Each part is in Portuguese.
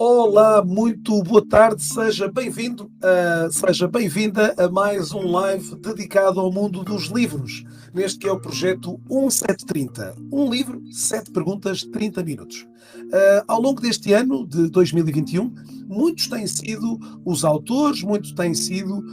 Olá, muito boa tarde, seja bem-vindo, seja bem-vinda a mais um live dedicado ao mundo dos livros, neste que é o projeto 1730. Um livro, 7 perguntas, 30 minutos. Ao longo deste ano de 2021, muitos têm sido os autores, muitos têm sido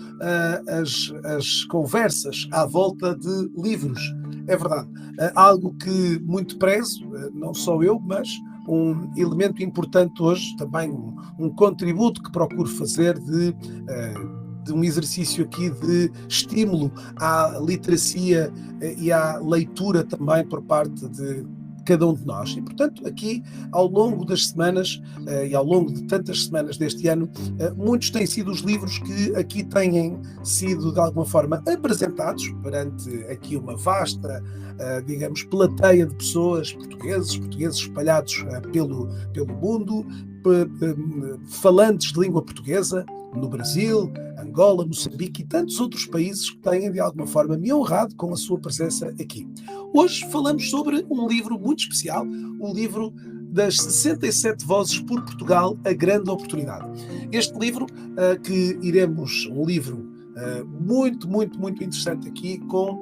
as conversas à volta de livros. É verdade, algo que muito prezo, não só eu, mas um elemento importante hoje, também um contributo que procuro fazer de um exercício aqui de estímulo à literacia e à leitura também por parte de cada um de nós. E, portanto, aqui, ao longo das semanas e ao longo de tantas semanas deste ano, muitos têm sido os livros que aqui têm sido, de alguma forma, apresentados perante aqui uma vasta, digamos, plateia de pessoas, portugueses espalhados pelo mundo, falantes de língua portuguesa, no Brasil, Angola, Moçambique e tantos outros países que têm, de alguma forma, me honrado com a sua presença aqui. Hoje falamos sobre um livro muito especial, o livro das 67 Vozes por Portugal, A Grande Oportunidade. Este livro, um livro muito interessante aqui, com,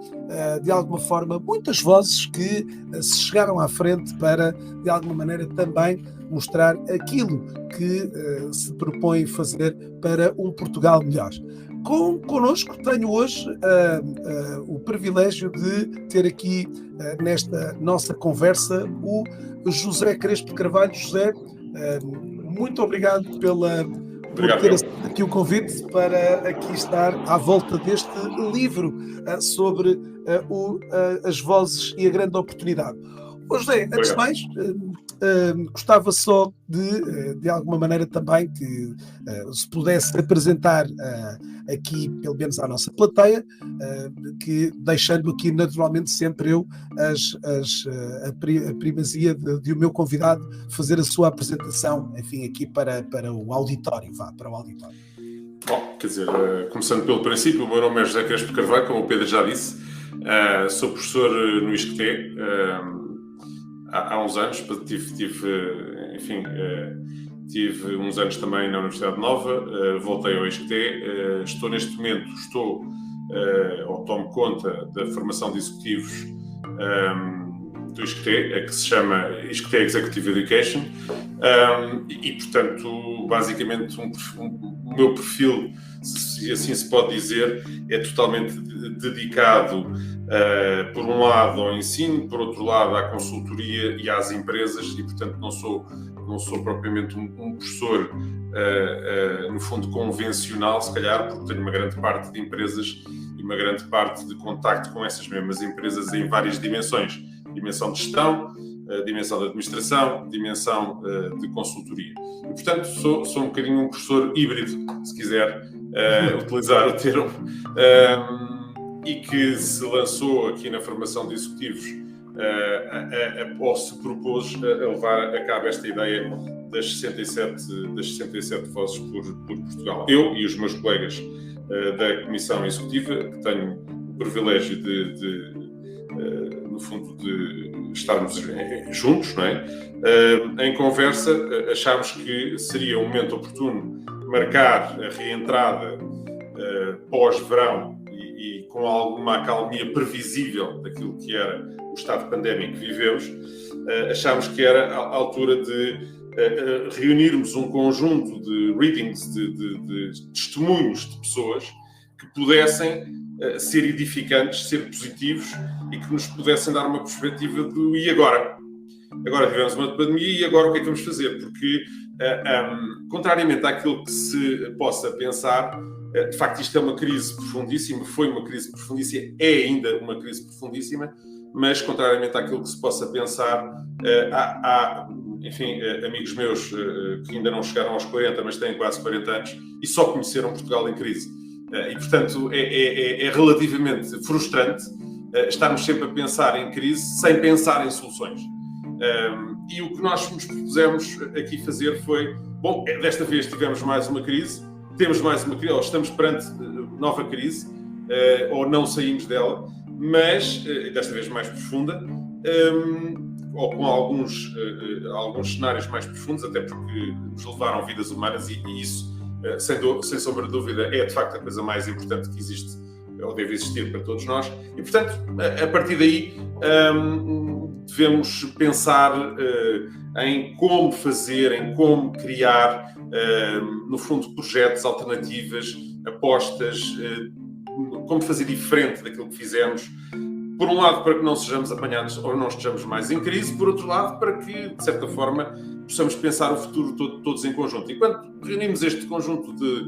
de alguma forma, muitas vozes que se chegaram à frente para, de alguma maneira, também mostrar aquilo que se propõe fazer para um Portugal melhor. Connosco tenho hoje o privilégio de ter aqui, nesta nossa conversa, o José Crespo de Carvalho. José, muito obrigado por ter aceito aqui o convite para aqui estar à volta deste livro sobre as vozes e a grande oportunidade. José, antes de mais, gostava só de alguma maneira também que se pudesse apresentar aqui, pelo menos à nossa plateia, que deixando aqui naturalmente sempre eu a primazia de o meu convidado fazer a sua apresentação, enfim, aqui para o auditório, para o auditório. Bom, quer dizer, começando pelo princípio, o meu nome é José Crespo de Carvalho, como o Pedro já disse, sou professor no ISCTE há uns anos, tive uns anos também na Universidade Nova, voltei ao ISCTE, estou neste momento, ou tomo conta da formação de executivos do ISCTE, que se chama ISCTE Executive Education, e portanto, basicamente, o meu perfil, se assim se pode dizer, é totalmente dedicado, por um lado, ao ensino, por outro lado, à consultoria e às empresas, e portanto não sou propriamente um professor, no fundo, convencional, se calhar, porque tenho uma grande parte de empresas e uma grande parte de contacto com essas mesmas empresas em várias dimensões. Dimensão de gestão, dimensão de administração, dimensão de consultoria. E, portanto, sou um bocadinho um professor híbrido, se quiser utilizar o termo, e que se lançou aqui na formação de executivos ou se propôs a levar a cabo esta ideia das 67 vozes por Portugal. Eu e os meus colegas da Comissão Executiva, que tenho o privilégio no fundo, de estarmos juntos, não é? Em conversa, achámos que seria um momento oportuno marcar a reentrada pós-verão e com alguma acalmia previsível daquilo que era o estado pandémico que vivemos. Achámos que era a altura de reunirmos um conjunto de readings, de testemunhos de pessoas que pudessem ser edificantes, ser positivos e que nos pudessem dar uma perspectiva do e agora? Agora tivemos uma pandemia e agora o que é que vamos fazer? Porque, contrariamente àquilo que se possa pensar, de facto isto é uma crise profundíssima, foi uma crise profundíssima, é ainda uma crise profundíssima, mas contrariamente àquilo que se possa pensar, há amigos meus que ainda não chegaram aos 40, mas têm quase 40 anos e só conheceram Portugal em crise. E, portanto, é relativamente frustrante estarmos sempre a pensar em crise sem pensar em soluções. E o que nós nos propusemos aqui fazer foi, bom, desta vez tivemos mais uma crise, temos mais uma crise, ou estamos perante nova crise, ou não saímos dela, mas, desta vez mais profunda, ou com alguns cenários mais profundos, até porque nos levaram vidas humanas e isso, sem sombra de dúvida, é de facto a coisa mais importante que existe ou deve existir para todos nós. E, portanto, a partir daí, devemos pensar em como fazer, em como criar, no fundo, projetos, alternativas, apostas, como fazer diferente daquilo que fizemos. Por um lado, para que não sejamos apanhados ou não estejamos mais em crise. Por outro lado, para que, de certa forma, possamos pensar o futuro todos em conjunto. E quando reunimos este conjunto de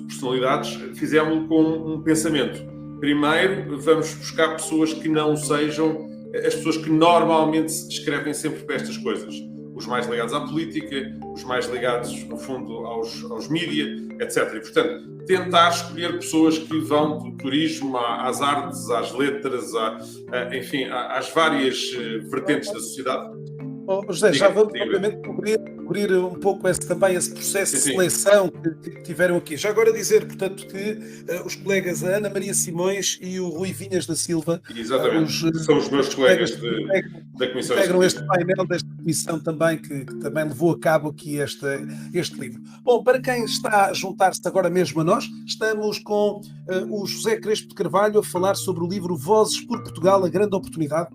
personalidades, fizemos-lo com um pensamento. Primeiro, vamos buscar pessoas que não sejam as pessoas que normalmente escrevem sempre para estas coisas. Os mais ligados à política, os mais ligados, no fundo, aos mídia, etc. E, portanto, tentar escolher pessoas que vão do turismo às artes, às letras, enfim, às várias vertentes da sociedade. José, já vamos obviamente cobrir um pouco também esse processo de seleção que tiveram aqui. Já agora dizer, portanto, que os colegas a Ana Maria Simões e o Rui Vinhas da Silva, exatamente, são os meus colegas da Comissão integram este painel desta comissão também, que também levou a cabo aqui este livro. Bom, para quem está a juntar-se agora mesmo a nós, estamos com o José Crespo de Carvalho a falar sobre o livro Vozes por Portugal, a grande oportunidade.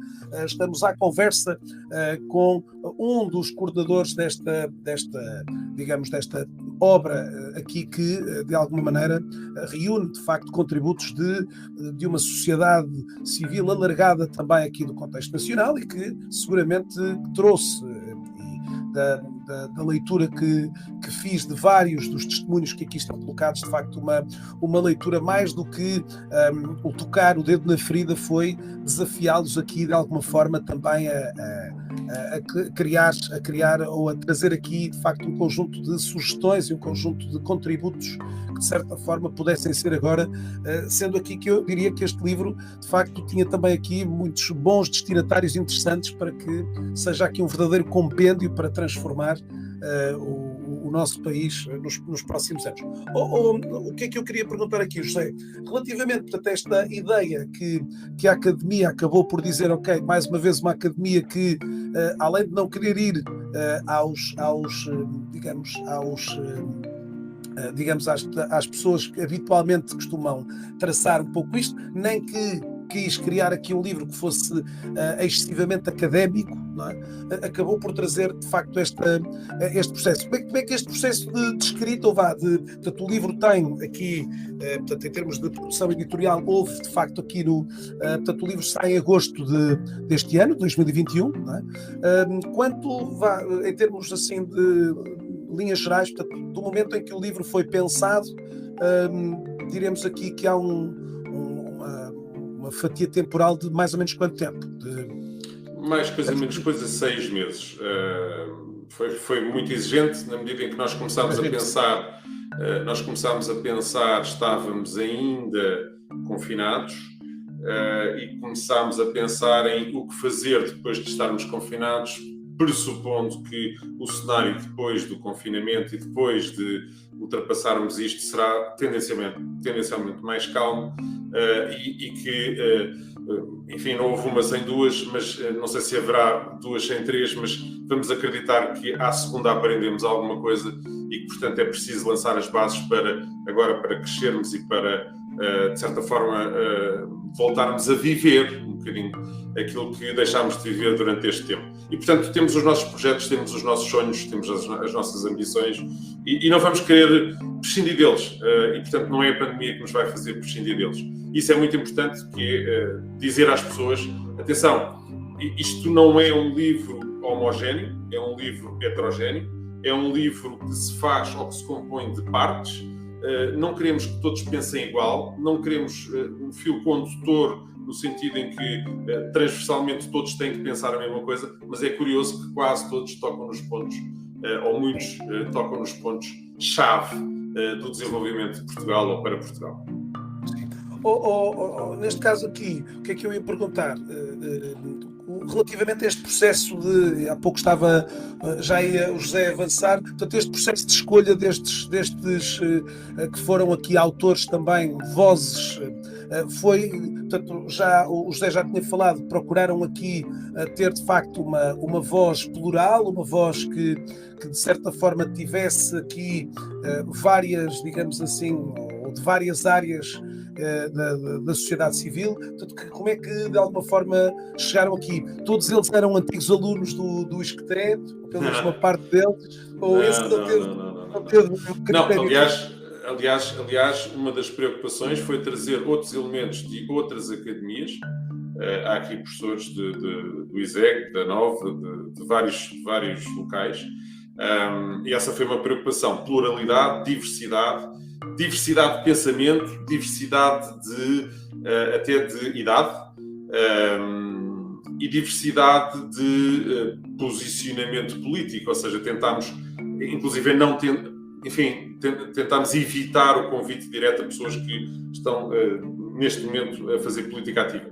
Estamos à conversa com um dos coordenadores desta obra aqui que, de alguma maneira, reúne, de facto, contributos de uma sociedade civil alargada também aqui do contexto nacional e que seguramente trouxe da leitura que fiz de vários dos testemunhos que aqui estão colocados, de facto uma leitura mais do que o tocar o dedo na ferida, foi desafiá-los aqui de alguma forma também a criar ou a trazer aqui de facto um conjunto de sugestões e um conjunto de contributos que de certa forma pudessem ser agora, sendo aqui que eu diria que este livro de facto tinha também aqui muitos bons destinatários interessantes para que seja aqui um verdadeiro compêndio para transformar o nosso país nos próximos anos. O que é que eu queria perguntar aqui, José? Relativamente, portanto, a esta ideia que a Academia acabou por dizer, ok, mais uma vez uma Academia que, além de não querer ir às pessoas que habitualmente costumam traçar um pouco isto, nem que quis criar aqui um livro que fosse excessivamente académico, não é? Acabou por trazer, de facto, este processo. Como é que este processo de escrita, portanto, o livro tem aqui, portanto, em termos de produção editorial, houve, de facto, aqui portanto, o livro sai em agosto deste ano, 2021, não é? Em termos, assim, de linhas gerais, portanto, do momento em que o livro foi pensado, diremos aqui que há uma fatia temporal de mais ou menos quanto tempo? Mais coisa, menos coisa, 6 meses. Foi muito exigente, na medida em que nós começámos a pensar, estávamos ainda confinados, e começámos a pensar em o que fazer depois de estarmos confinados, pressupondo que o cenário depois do confinamento e depois de ultrapassarmos isto será tendencialmente mais calmo, e que, enfim, não houve uma sem duas, mas não sei se haverá duas sem três, mas vamos acreditar que à segunda aprendemos alguma coisa e que, portanto, é preciso lançar as bases para crescermos e para, de certa forma, voltarmos a viver um bocadinho aquilo que deixámos de viver durante este tempo. E, portanto, temos os nossos projetos, temos os nossos sonhos, temos as nossas ambições e não vamos querer prescindir deles. E, portanto, não é a pandemia que nos vai fazer prescindir deles. Isso é muito importante, que é dizer às pessoas, atenção, isto não é um livro homogéneo, é um livro heterogéneo, é um livro que se faz ou que se compõe de partes. Não queremos que todos pensem igual, não queremos um fio condutor no sentido em que transversalmente todos têm que pensar a mesma coisa, mas é curioso que quase todos tocam nos pontos, ou muitos tocam nos pontos-chave do desenvolvimento de Portugal ou para Portugal. Neste caso aqui, o que é que eu ia perguntar? Relativamente a este processo há pouco estava, já ia o José avançar, portanto, este processo de escolha destes que foram aqui autores também, vozes Portanto, o José já tinha falado, procuraram aqui ter de facto uma voz plural, uma voz que de certa forma tivesse aqui várias, digamos assim, ou de várias áreas da sociedade civil. Portanto, como é que de alguma forma chegaram aqui? Todos eles eram antigos alunos do ISCTE, pelo menos uma parte deles, ou esse não teve um critério? Aliás, uma das preocupações foi trazer outros elementos de outras academias. Há aqui professores do ISEG, da NOVE, de vários locais. E essa foi uma preocupação. Pluralidade, diversidade de pensamento, diversidade até de idade, e diversidade de posicionamento político, ou seja, tentámos, inclusive, tentámos evitar o convite direto a pessoas que estão neste momento a fazer política ativa.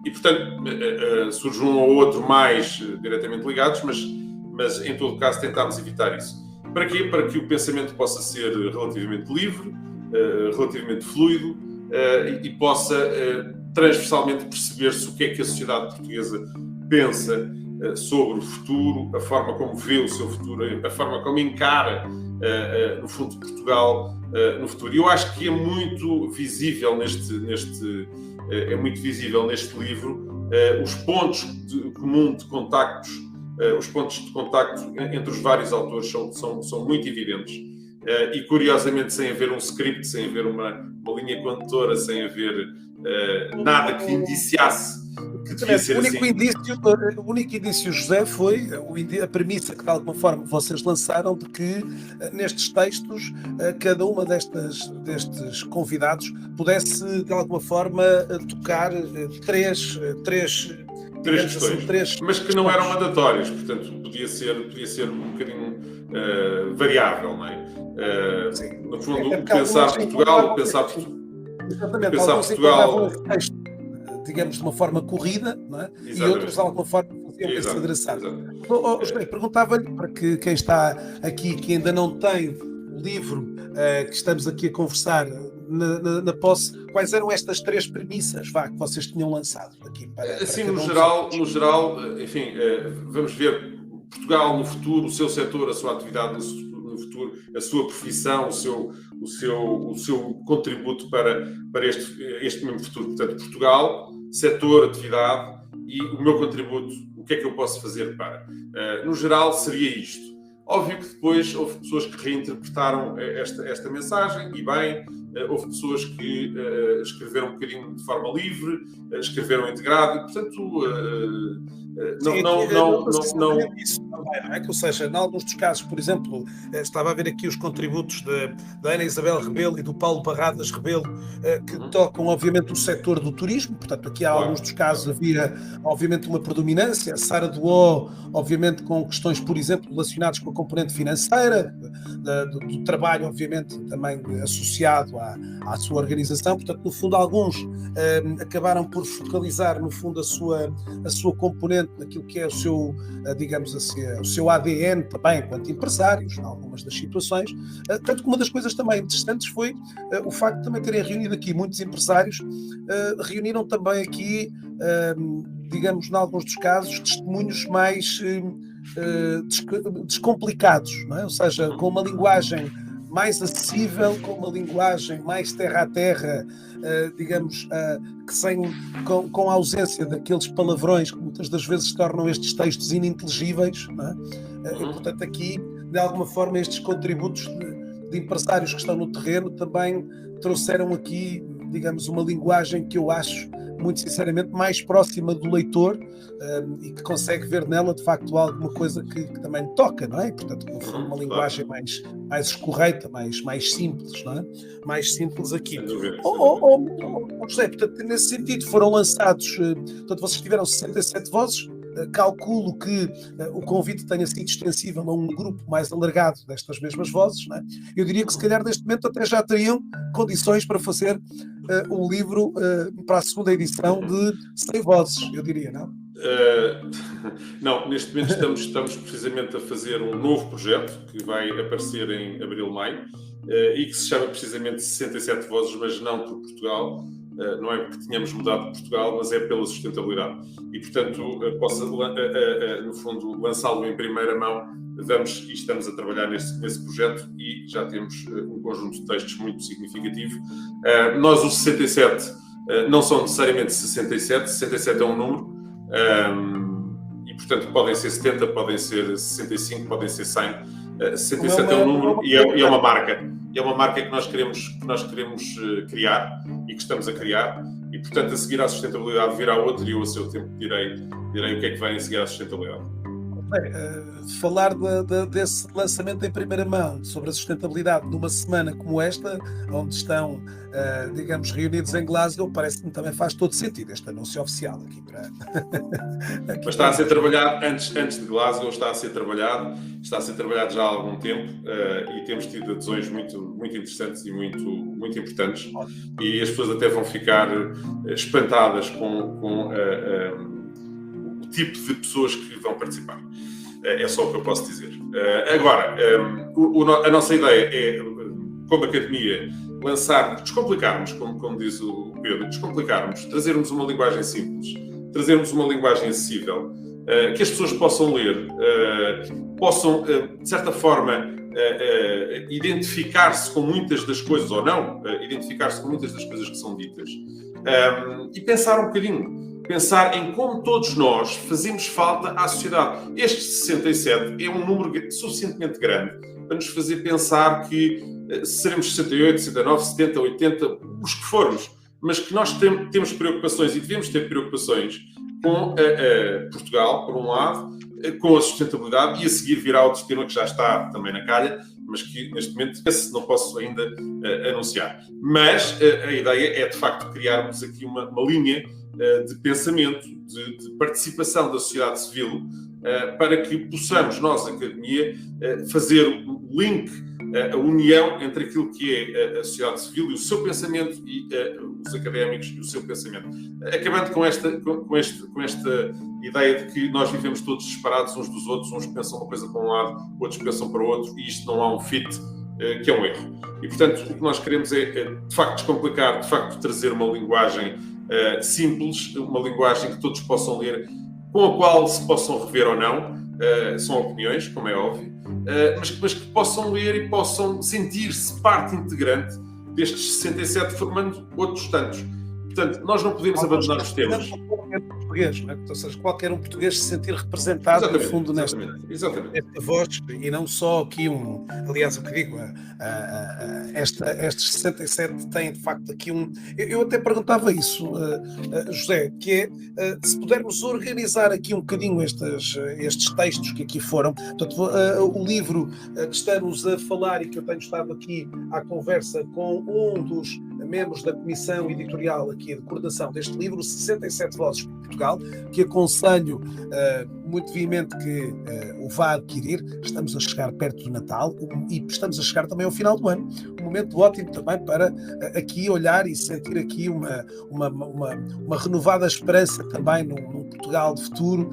E, portanto, surge um ou outro mais diretamente ligados, mas em todo caso tentámos evitar isso. Para quê? Para que o pensamento possa ser relativamente livre, relativamente fluido, e possa transversalmente perceber-se o que é que a sociedade portuguesa pensa sobre o futuro, a forma como vê o seu futuro, a forma como encara, no fundo, Portugal no futuro. E eu acho que é muito visível neste livro os pontos comum de contactos. Os pontos de contacto entre os vários autores são muito evidentes, e curiosamente sem haver um script, sem haver uma linha condutora, sem haver nada que indiciasse que devia ser assim. O único indício, José, foi a premissa que de alguma forma vocês lançaram de que nestes textos cada uma destes convidados pudesse de alguma forma tocar três questões, mas que não eram mandatórias, portanto podia ser um bocadinho variável, não é? No fundo, pensar Portugal, digamos, de uma forma corrida, não é? E outros de alguma forma faziam esse adressado. Perguntava-lhe, para que quem está aqui, que ainda não tem o livro que estamos aqui a conversar na posse, quais eram estas três premissas que vocês tinham lançado aqui? Assim, no geral, enfim, vamos ver Portugal no futuro, o seu setor, a sua atividade no futuro, a sua profissão, o seu contributo para este mesmo futuro. Portanto, Portugal, setor, atividade e o meu contributo, o que é que eu posso fazer para? No geral, seria isto. Óbvio que depois houve pessoas que reinterpretaram esta mensagem, e bem, houve pessoas que escreveram um bocadinho de forma livre, escreveram integrado, e, portanto, não. Ou seja, em alguns dos casos, por exemplo, estava a ver aqui os contributos da Ana Isabel Rebelo e do Paulo Barradas Rebelo, que tocam, obviamente, o setor do turismo. Portanto, aqui há alguns dos casos havia, obviamente, uma predominância. A Sara Duó, obviamente, com questões, por exemplo, relacionadas com a componente financeira, do trabalho, obviamente, também associado à sua organização. Portanto, no fundo, alguns acabaram por focalizar, no fundo, a sua componente naquilo que é o seu, digamos assim, o seu ADN também, enquanto empresários, em algumas das situações. Tanto que uma das coisas também interessantes foi o facto de também terem reunido aqui muitos empresários, reuniram também aqui, digamos, em alguns dos casos, testemunhos mais descomplicados, não é? Ou seja, com uma linguagem mais acessível, com uma linguagem mais terra a terra, digamos, com a ausência daqueles palavrões que muitas das vezes tornam estes textos ininteligíveis, não é? E, portanto, aqui, de alguma forma, estes contributos de empresários que estão no terreno também trouxeram aqui, digamos, uma linguagem que eu acho, muito sinceramente, mais próxima do leitor, e que consegue ver nela, de facto, alguma coisa que também lhe toca, não é? E, portanto, uma linguagem mais escorreita, mais simples, não é? Mais simples aqui. José, portanto, nesse sentido, foram lançados, portanto, vocês tiveram 67 vozes. Calculo que o convite tenha sido extensível a um grupo mais alargado destas mesmas vozes, não é? Eu diria que se calhar neste momento até já teriam condições para fazer um livro para a segunda edição de 100 vozes, eu diria, não? Não, neste momento estamos precisamente a fazer um novo projeto que vai aparecer em abril, maio, e que se chama precisamente 67 Vozes, mas não por Portugal. Não é porque tínhamos mudado de Portugal, mas é pela sustentabilidade. E, portanto, posso, no fundo, lançá-lo em primeira mão. Vamos e estamos a trabalhar nesse projeto e já temos um conjunto de textos muito significativo. Nós, os 67, não são necessariamente 67. 67 é um número. E, portanto, podem ser 70, podem ser 65, podem ser 100. 67 é um número e é uma marca. É uma marca que nós queremos criar e que estamos a criar. E, portanto, a seguir à sustentabilidade virá outro e eu, a seu tempo, direi o que é que vem a seguir à sustentabilidade. Falar desse lançamento em primeira mão sobre a sustentabilidade numa semana como esta, onde estão, digamos, reunidos em Glasgow, parece-me também faz todo sentido este anúncio oficial aqui para... Mas está a ser trabalhado, antes de Glasgow, está a ser trabalhado já há algum tempo e temos tido adesões muito, muito interessantes e muito, muito importantes. E as pessoas até vão ficar espantadas com o tipo de pessoas que vão participar. É só o que eu posso dizer. Agora, a nossa ideia é, como academia, descomplicarmos, como diz o Pedro, trazermos uma linguagem simples, trazermos uma linguagem acessível, que as pessoas possam ler, possam, de certa forma, identificar-se com muitas das coisas, ou não, identificar-se com muitas das coisas que são ditas, e pensar um bocadinho. Pensar em como todos nós fazemos falta à sociedade. Este 67 é um número suficientemente grande para nos fazer pensar que seremos 68, 69, 70, 80, os que formos, mas que nós temos preocupações e devemos ter preocupações com Portugal, por um lado, com a sustentabilidade, e a seguir virá outro tema que já está também na calha, mas que neste momento esse não posso ainda anunciar. Mas a ideia é, de facto, criarmos aqui uma linha de pensamento, de participação da sociedade civil, para que possamos, nós, academia, fazer o link, a união entre aquilo que é a sociedade civil e o seu pensamento e os académicos e o seu pensamento. Acabando com esta ideia de que nós vivemos todos separados uns dos outros, uns pensam uma coisa para um lado, outros pensam para o outro, e isto não há um fit, que é um erro. E, portanto, o que nós queremos é, de facto, descomplicar, de facto, trazer uma linguagem simples, uma linguagem que todos possam ler, com a qual se possam rever ou não, são opiniões, como é óbvio, mas que possam ler e possam sentir-se parte integrante destes 67, formando outros tantos. Portanto, nós não podemos abandonar os temas. Português, não é? Ou seja, qualquer um português se sentir representado, no fundo, nesta voz, e não só aqui aliás, o que digo, estes 67 têm, de facto, aqui eu até perguntava isso, José, que é, se pudermos organizar aqui um bocadinho estes textos que aqui foram, portanto, o livro que estamos a falar e que eu tenho estado aqui à conversa com um dos membros da comissão editorial aqui de coordenação deste livro, 67 Vozes de Portugal, que aconselho muito veemente que o vá adquirir. Estamos a chegar perto do Natal e estamos a chegar também ao final do ano. Um momento ótimo também para aqui olhar e sentir aqui uma renovada esperança também num Portugal de futuro,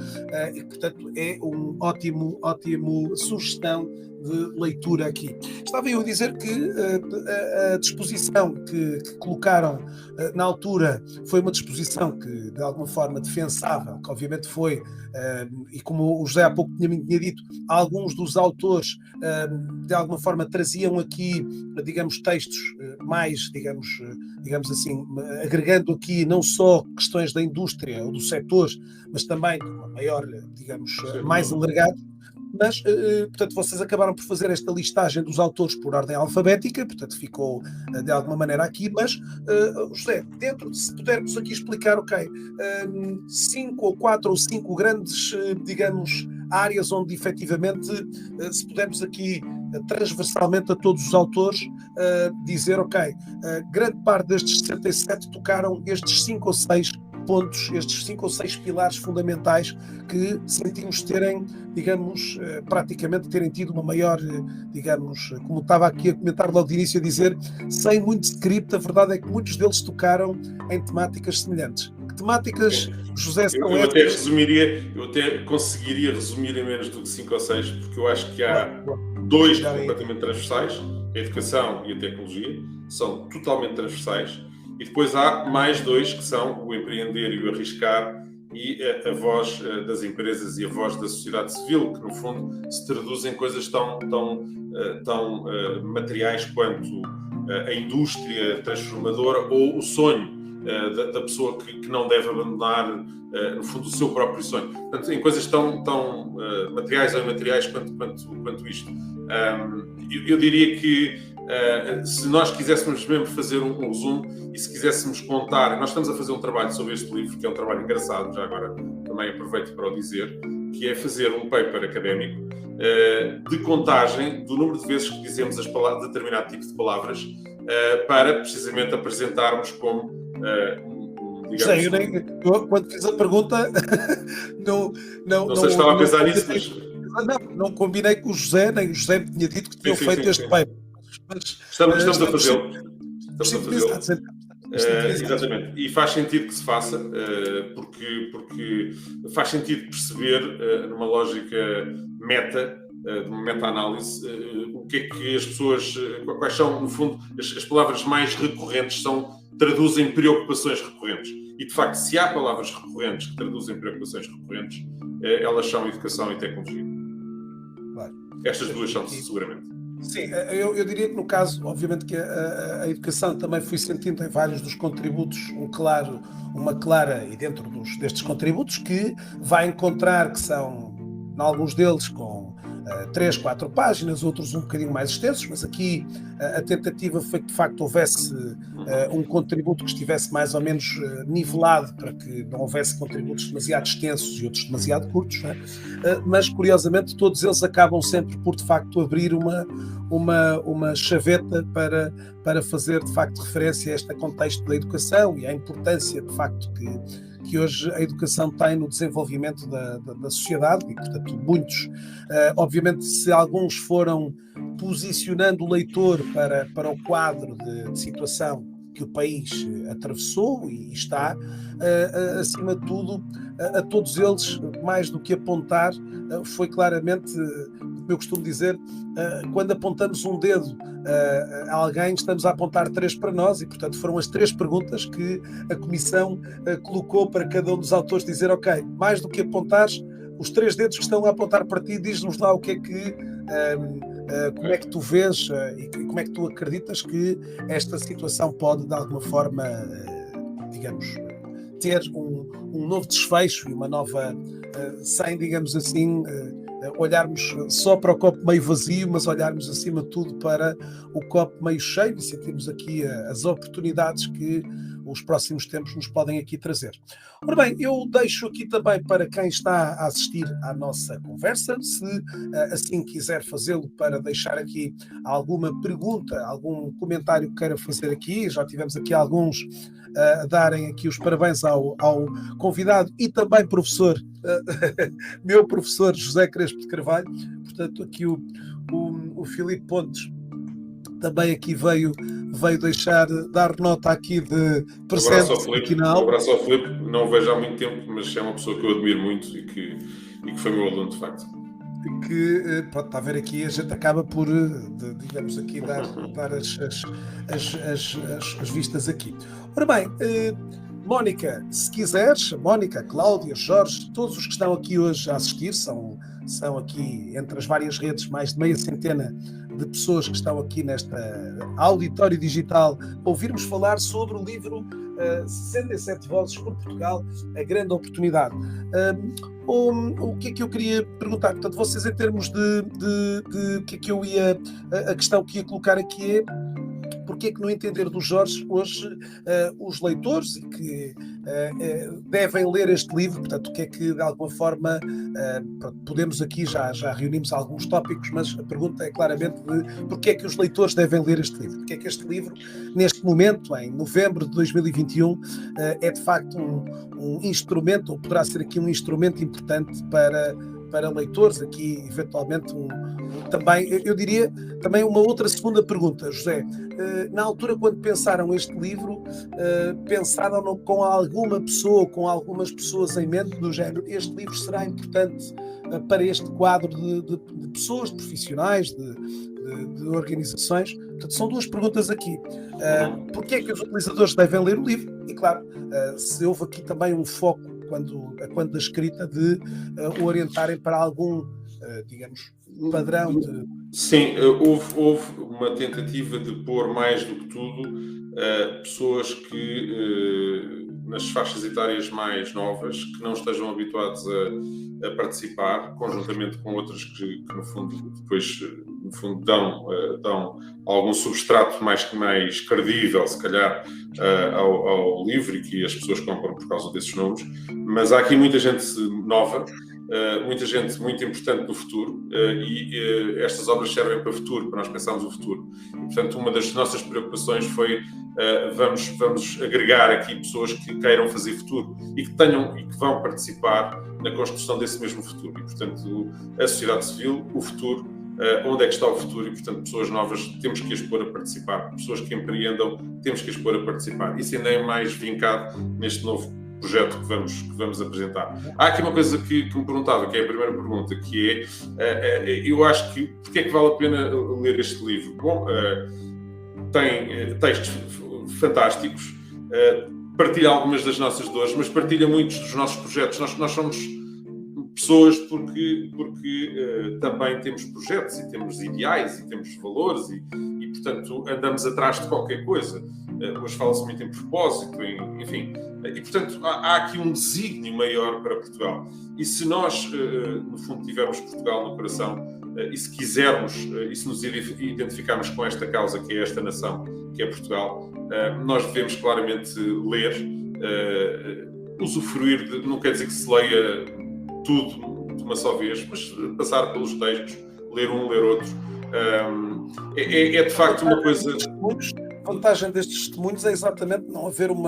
e portanto é um ótimo sugestão de leitura aqui. Estava eu a dizer que a disposição que colocaram na altura foi uma disposição que, de alguma forma, defensável, que obviamente foi, e como o José há pouco tinha dito, alguns dos autores, de alguma forma, traziam aqui, digamos, textos mais, digamos assim, agregando aqui não só questões da indústria ou do setor, mas também de uma maior, digamos, mais alargado. Mas, portanto, vocês acabaram por fazer esta listagem dos autores por ordem alfabética, portanto, ficou de alguma maneira aqui, mas, José, se pudermos aqui explicar, 5 ou 4 ou 5 grandes, digamos, áreas onde, efetivamente, se pudermos aqui, transversalmente a todos os autores, dizer, grande parte destes 67 tocaram estes 5 ou 6 pontos, estes 5 ou 6 pilares fundamentais que sentimos terem, digamos, praticamente terem tido uma maior, digamos, como estava aqui a comentar logo de início, a dizer, sem muito script, a verdade é que muitos deles tocaram em temáticas semelhantes. Que temáticas, José, são essas? Eu até conseguiria resumir em menos do que 5 ou 6, porque eu acho que há 2 completamente transversais, a educação e a tecnologia, são totalmente transversais, e depois há mais dois, que são o empreender e o arriscar, e a voz das empresas e a voz da sociedade civil, que no fundo se traduzem em coisas tão materiais quanto a indústria transformadora ou o sonho da pessoa que não deve abandonar, no fundo, o seu próprio sonho. Portanto, em coisas tão materiais ou imateriais quanto isto. Eu diria que se nós quiséssemos mesmo fazer um resumo e se quiséssemos contar, nós estamos a fazer um trabalho sobre este livro, que é um trabalho engraçado, já agora também aproveito para o dizer, que é fazer um paper académico de contagem do número de vezes que dizemos determinado tipo de palavras, para precisamente apresentarmos como digamos... Eu, quando fiz a pergunta, não sei se estava a pensar nisso, mas... Não combinei com o José, nem o José me tinha dito que tinham feito este paper. Mas, estamos a fazê-lo. Exatamente. E faz sentido que se faça, porque faz sentido perceber, numa lógica de uma meta-análise, o que é que as pessoas, quais são, no fundo, as palavras mais recorrentes traduzem preocupações recorrentes. E, de facto, se há palavras recorrentes que traduzem preocupações recorrentes, elas são educação e tecnologia. Claro. Estas duas são, seguramente. Sim, eu diria que no caso, obviamente que a educação também fui sentindo em vários dos contributos uma clara, e dentro destes contributos, que vai encontrar que são, em alguns deles, com 3, 4 páginas, outros um bocadinho mais extensos, mas aqui a tentativa foi que de facto houvesse um contributo que estivesse mais ou menos nivelado, para que não houvesse contributos demasiado extensos e outros demasiado curtos, né? Mas curiosamente todos eles acabam sempre por de facto abrir uma chaveta para fazer de facto referência a este contexto da educação e à importância de facto que hoje a educação tem no desenvolvimento da sociedade, e portanto muitos, obviamente se alguns foram posicionando o leitor para o quadro de situação que o país atravessou e está, acima de tudo, a todos eles, mais do que apontar, foi claramente, como eu costumo dizer, quando apontamos um dedo a alguém, estamos a apontar 3 para nós, e portanto foram as 3 perguntas que a Comissão colocou para cada um dos autores dizer, ok, mais do que apontares, os 3 dedos que estão a apontar para ti, diz-nos lá o que é que... como é que tu vês e como é que tu acreditas que esta situação pode, de alguma forma, digamos, ter um novo desfecho e uma nova, sem, digamos assim, olharmos só para o copo meio vazio, mas olharmos acima de tudo para o copo meio cheio e sentirmos aqui as oportunidades que os próximos tempos nos podem aqui trazer. Ora bem, eu deixo aqui também para quem está a assistir à nossa conversa, se assim quiser fazê-lo, para deixar aqui alguma pergunta, algum comentário que queira fazer aqui. Já tivemos aqui alguns a darem aqui os parabéns ao convidado e também professor, meu professor José Crespo de Carvalho. Portanto, aqui o Filipe Pontes também aqui veio dar nota aqui de presente aqui na aula. Um abraço ao Filipe, não o vejo há muito tempo, mas é uma pessoa que eu admiro muito e que foi meu aluno, de facto. Que, pronto, está a ver aqui, a gente acaba por, digamos aqui, dar as vistas aqui. Ora bem, Mónica, se quiseres, Mónica, Cláudia, Jorge, todos os que estão aqui hoje a assistir, são aqui entre as várias redes mais de meia centena de pessoas que estão aqui nesta auditório digital, ouvirmos falar sobre o livro 67 Vozes por Portugal, a grande oportunidade. O que é que eu queria perguntar? Portanto, vocês, em termos de que é que eu ia... A questão que ia colocar aqui é porque é que, no entender do Jorge, hoje os leitores e que devem ler este livro, portanto, o que é que, de alguma forma, podemos aqui, já reunimos alguns tópicos, mas a pergunta é claramente de porque é que os leitores devem ler este livro? Porque é que este livro, neste momento, em novembro de 2021, é de facto um instrumento, ou poderá ser aqui um instrumento importante para para leitores aqui, eventualmente, também, eu diria, também uma outra segunda pergunta, José. Na altura, quando pensaram este livro, pensaram com alguma pessoa, com algumas pessoas em mente, do género, este livro será importante para este quadro de pessoas, de profissionais, de organizações? Portanto, são duas perguntas aqui. Porquê é que os utilizadores devem ler o livro? E, claro, se houve aqui também um foco, quando da escrita, de orientarem para algum, digamos, padrão de... Sim, houve uma tentativa de pôr mais do que tudo pessoas que, nas faixas etárias mais novas, que não estejam habituados a participar, conjuntamente com outras que no fundo, depois dão algum substrato mais credível, se calhar, ao livro, e que as pessoas compram por causa desses números. Mas há aqui muita gente nova, muita gente muito importante no futuro, e estas obras servem para o futuro, para nós pensarmos o futuro. E, portanto, uma das nossas preocupações foi vamos agregar aqui pessoas que queiram fazer futuro e que vão participar na construção desse mesmo futuro. E, portanto, a sociedade civil, o futuro, onde é que está o futuro? E, portanto, pessoas novas temos que as pôr a participar, pessoas que empreendam temos que as pôr a participar. Isso ainda é mais vincado neste novo projeto que vamos apresentar. Há aqui uma coisa que me perguntava, que é a primeira pergunta, que eu acho que porque é que vale a pena ler este livro? Bom, tem textos fantásticos, partilha algumas das nossas dores, mas partilha muitos dos nossos projetos. Nós somos pessoas porque também temos projetos e temos ideais e temos valores e portanto, andamos atrás de qualquer coisa. Hoje fala-se muito em propósito, enfim. E, portanto, há aqui um desígnio maior para Portugal. E se nós, no fundo, tivermos Portugal no coração, e se quisermos, e se nos identificarmos com esta causa, que é esta nação, que é Portugal, nós devemos claramente ler, usufruir, não quer dizer que se leia tudo de uma só vez, mas passar pelos textos, ler um, ler outro. É de facto uma coisa... A vantagem destes testemunhos é exatamente não haver o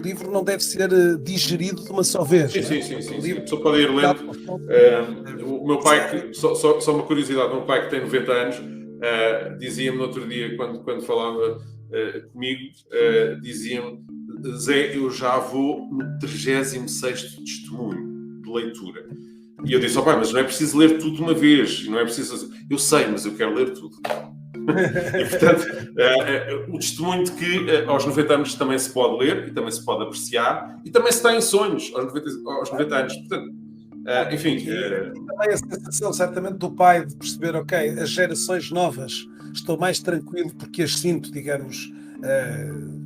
livro não deve ser digerido de uma só vez. Sim. A pessoa pode ir lendo. O meu pai, só uma curiosidade, o meu pai que tem 90 anos, dizia-me no outro dia, quando falava comigo, dizia-me: Zé, eu já vou no 36º testemunho de leitura. E eu disse: pai, mas não é preciso ler tudo de uma vez, não é preciso... Eu sei, mas eu quero ler tudo. E, portanto, o testemunho de que aos 90 anos também se pode ler e também se pode apreciar e também se tem sonhos aos 90 anos. Portanto, enfim... também a sensação, certamente, do pai de perceber, ok, as gerações novas estou mais tranquilo porque as sinto, digamos,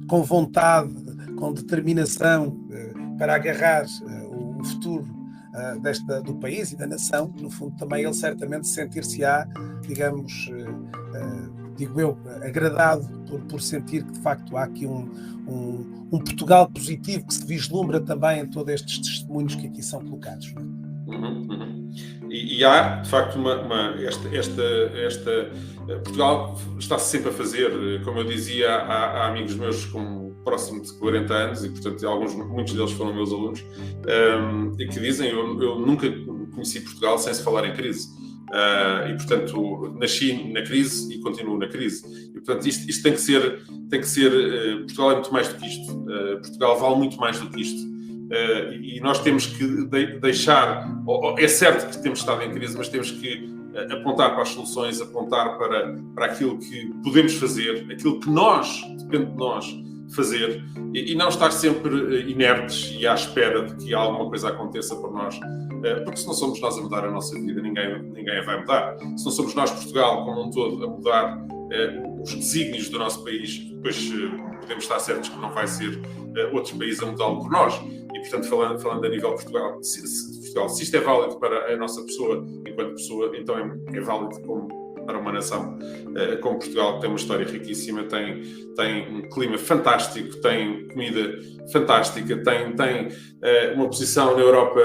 com vontade, com determinação para agarrar o futuro do país e da nação. No fundo, também ele certamente sentir-se-á, digamos, digo eu, agradado por sentir que de facto há aqui um Portugal positivo que se vislumbra também em todos estes testemunhos que aqui são colocados. E há, de facto, Portugal está-se sempre a fazer, como eu dizia, há amigos meus com próximo de 40 anos e, portanto, muitos deles foram meus alunos, e que dizem: eu nunca conheci Portugal sem se falar em crise. E, portanto, nasci na crise e continuo na crise. E, portanto, isto tem que ser Portugal é muito mais do que isto. Portugal vale muito mais do que isto. E nós temos que deixar... É certo que temos estado em crise, mas temos que apontar para as soluções, apontar para aquilo que podemos fazer, aquilo que depende de nós fazer, e não estar sempre inertes e à espera de que alguma coisa aconteça por nós, porque se não somos nós a mudar a nossa vida, ninguém a vai mudar. Se não somos nós, Portugal, como um todo, a mudar os desígnios do nosso país, depois podemos estar certos que não vai ser outros países a mudá-lo por nós. E, portanto, falando a nível de Portugal, se isto é válido para a nossa pessoa, enquanto pessoa, então é válido para uma nação como Portugal, que tem uma história riquíssima, tem um clima fantástico, tem comida fantástica, tem uma posição na Europa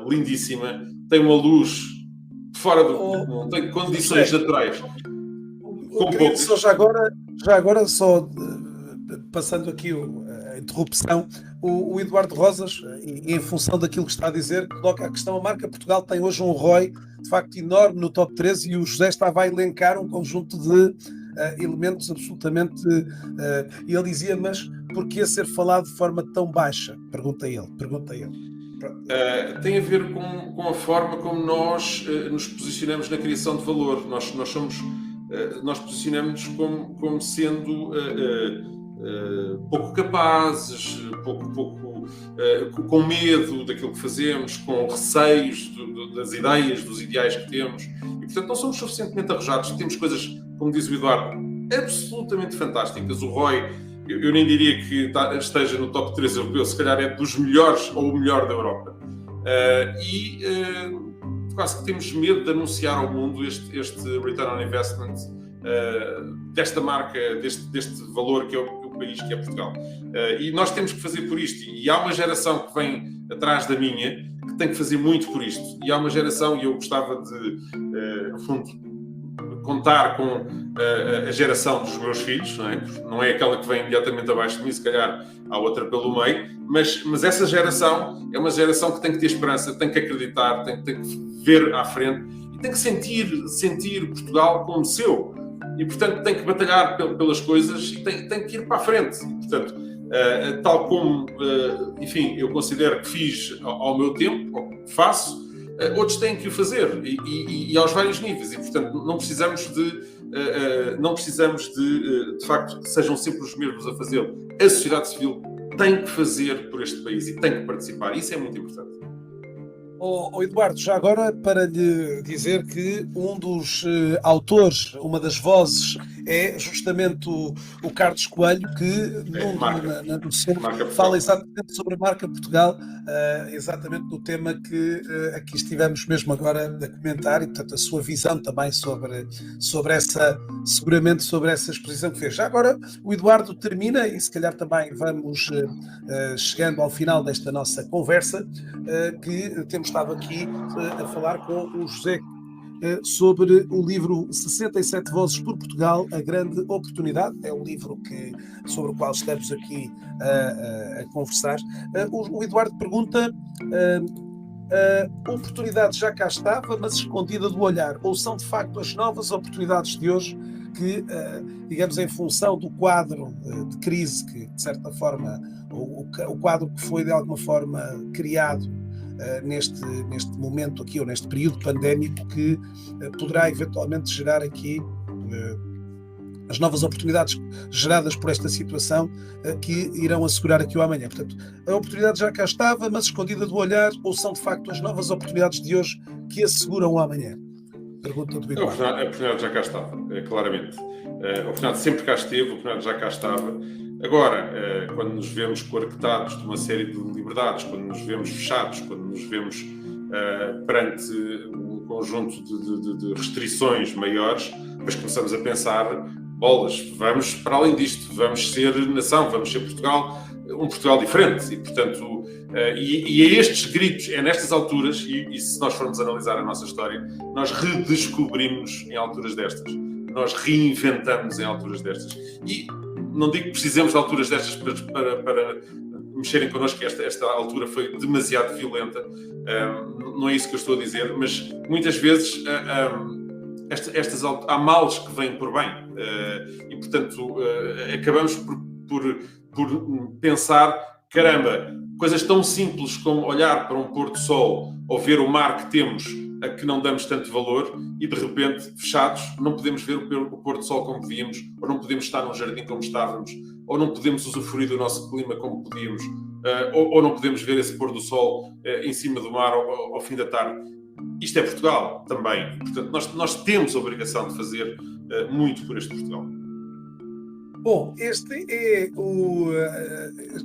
lindíssima, tem uma luz fora do mundo, tem condições naturais. Já agora, só passando aqui a interrupção. O Eduardo Rosas, e em função daquilo que está a dizer, coloca a questão: a marca Portugal tem hoje um ROI de facto enorme no top 13, e o José estava a elencar um conjunto de elementos absolutamente... E ele dizia: mas porquê ser falado de forma tão baixa? Pergunta ele. Tem a ver com a forma como nós nos posicionamos na criação de valor. Nós posicionamos como sendo pouco capazes, com medo daquilo que fazemos, com receios das ideias, dos ideais que temos, e portanto não somos suficientemente arrojados. Temos coisas, como diz o Eduardo, absolutamente fantásticas. O ROI, eu nem diria que esteja no top 3 europeu, se calhar é dos melhores ou o melhor da Europa. Quase que temos medo de anunciar ao mundo este return on investment, desta marca, deste valor que é o país, que é Portugal. E nós temos que fazer por isto. E há uma geração que vem atrás da minha que tem que fazer muito por isto. E há uma geração, e eu gostava de, no fundo, contar com a geração dos meus filhos, não é aquela que vem imediatamente abaixo de mim, se calhar há outra pelo meio, mas essa geração é uma geração que tem que ter esperança, tem que acreditar, tem que ver à frente e tem que sentir Portugal como seu. E, portanto, tem que batalhar pelas coisas e tem que ir para a frente. E, portanto, tal como, enfim, eu considero que fiz ao meu tempo, ou que faço, outros têm que o fazer, e aos vários níveis. E, portanto, não precisamos de facto, que sejam sempre os mesmos a fazê-lo. A sociedade civil tem que fazer por este país e tem que participar. Isso é muito importante. Eduardo, já agora para lhe dizer que um dos autores, uma das vozes, é justamente o Carlos Coelho, que no seu fala exatamente sobre a marca Portugal, exatamente no tema que aqui estivemos mesmo agora a comentar, e portanto a sua visão também sobre essa exposição que fez. Já agora o Eduardo termina, e se calhar também vamos chegando ao final desta nossa conversa, que temos estado aqui a falar com o José sobre o livro 67 Vozes por Portugal, a grande oportunidade. É um livro sobre o qual estamos aqui a conversar. O Eduardo pergunta: a oportunidade já cá estava, mas escondida do olhar, ou são de facto as novas oportunidades de hoje que, digamos, em função do quadro de crise que, de certa forma, o quadro que foi de alguma forma criado neste momento aqui, ou neste período pandémico, que poderá eventualmente gerar aqui as novas oportunidades geradas por esta situação, que irão assegurar aqui o amanhã. Portanto, a oportunidade já cá estava, mas escondida do olhar, ou são de facto as novas oportunidades de hoje que asseguram o amanhã? Pergunta do Eduardo. A oportunidade já cá estava, claramente. A oportunidade sempre cá esteve, a oportunidade já cá estava. Agora, quando nos vemos coartados de uma série de liberdades, quando nos vemos fechados, quando nos vemos perante um conjunto de restrições maiores, depois começamos a pensar: bolas, vamos para além disto, vamos ser nação, vamos ser Portugal, um Portugal diferente. E, portanto, e a estes gritos, é nestas alturas, e se nós formos analisar a nossa história, nós redescobrimos em alturas destas, nós reinventamos em alturas destas. E não digo que precisemos de alturas destas para mexerem connosco, que esta altura foi demasiado violenta, não é isso que eu estou a dizer, mas muitas vezes há males que vêm por bem, e portanto acabamos por pensar: caramba, coisas tão simples como olhar para um pôr do sol ou ver o mar que temos, a que não damos tanto valor, e de repente, fechados, não podemos ver o pôr do sol como devíamos, ou não podemos estar num jardim como estávamos, ou não podemos usufruir do nosso clima como podíamos, ou não podemos ver esse pôr do sol em cima do mar ao fim da tarde. Isto é Portugal também. Portanto, nós temos a obrigação de fazer muito por este Portugal. Bom, este é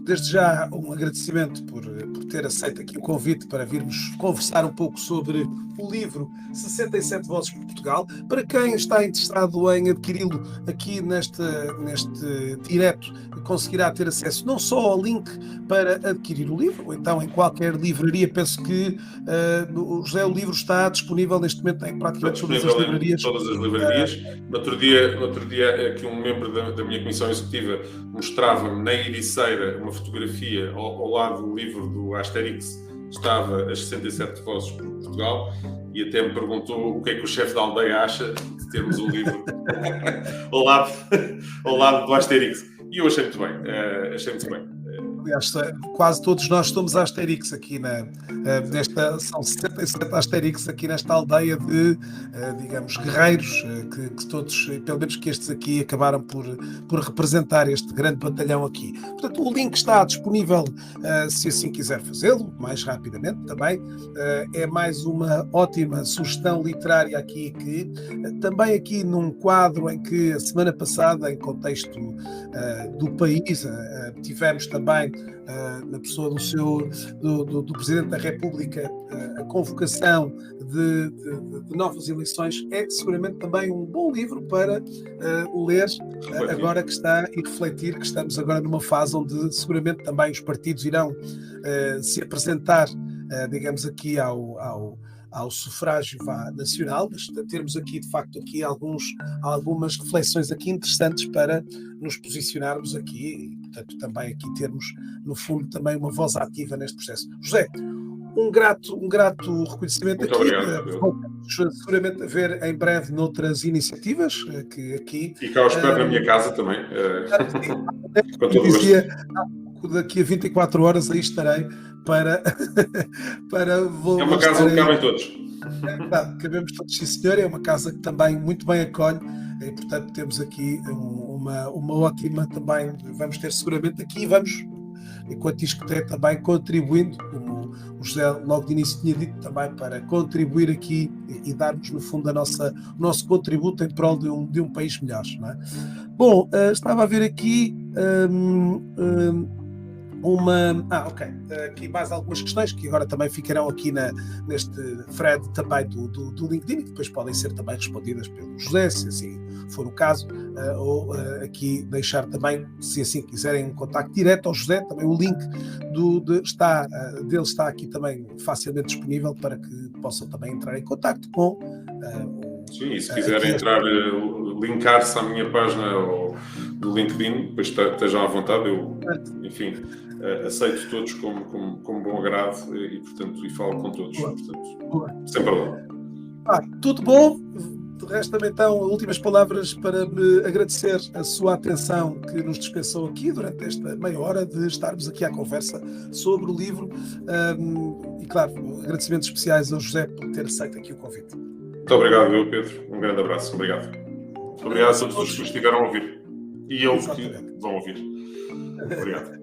desde já um agradecimento por ter aceito aqui o convite para virmos conversar um pouco sobre o livro 67 Vozes por Portugal. Para quem está interessado em adquiri-lo aqui neste direto, conseguirá ter acesso não só ao link para adquirir o livro, ou então em qualquer livraria. Penso que o livro está disponível neste momento em praticamente todas as livrarias. No outro dia, aqui um membro da minha Comissão Executiva mostrava-me na Ericeira uma fotografia ao lado do livro do Asterix, estava as 67 vozes por Portugal, e até me perguntou o que é que o chefe da aldeia acha de termos um livro ao lado do Asterix. E eu achei muito bem, Aliás, quase todos nós somos Asterix aqui são 67 Asterix aqui nesta aldeia de, digamos, guerreiros, que todos, pelo menos que estes aqui, acabaram por representar este grande batalhão aqui. Portanto, o link está disponível, se assim quiser fazê-lo, mais rapidamente também. É mais uma ótima sugestão literária aqui, que também aqui num quadro em que a semana passada, em contexto do país, tivemos também na pessoa do Presidente da República a convocação de novas eleições. É seguramente também um bom livro para ler agora que está, e refletir que estamos agora numa fase onde seguramente também os partidos irão se apresentar, digamos aqui ao sufrágio nacional, mas termos aqui de facto aqui algumas reflexões aqui interessantes para nos posicionarmos aqui e, portanto, também aqui termos, no fundo, também uma voz ativa neste processo. José, um grato reconhecimento. Muito aqui. Vamos seguramente a ver em breve noutras iniciativas que aqui... Fica ao espero na minha casa também. Com todo dizia, daqui a 24 horas aí estarei para é uma casa onde cabem todos. É verdade, cabemos todos, sim senhor. É uma casa que também muito bem acolhe e, portanto, temos aqui uma ótima também. Vamos ter seguramente aqui, enquanto isto é também contribuindo, como o José logo de início tinha dito, também para contribuir aqui e darmos, no fundo, o nosso contributo em prol de um país melhor, não é? Bom, estava a ver aqui aqui mais algumas questões que agora também ficarão aqui neste thread também do LinkedIn, e que depois podem ser também respondidas pelo José, se assim for o caso, ou aqui deixar também, se assim quiserem, um contacto direto ao José. Também o link dele está aqui também facilmente disponível para que possam também entrar em contacto com sim, e se quiserem linkar-se à minha página do LinkedIn, depois estejam à vontade. Eu, enfim, aceito todos como bom agrado e, portanto, falo com todos. Portanto, sem problema. Tudo bom. De resto, então, últimas palavras para me agradecer a sua atenção que nos dispensou aqui durante esta meia hora de estarmos aqui à conversa sobre o livro. E, claro, agradecimentos especiais ao José por ter aceito aqui o convite. Muito obrigado, Pedro. Um grande abraço. Obrigado. Obrigado a todos os que estiveram a ouvir. E eu que vão ouvir. Obrigado.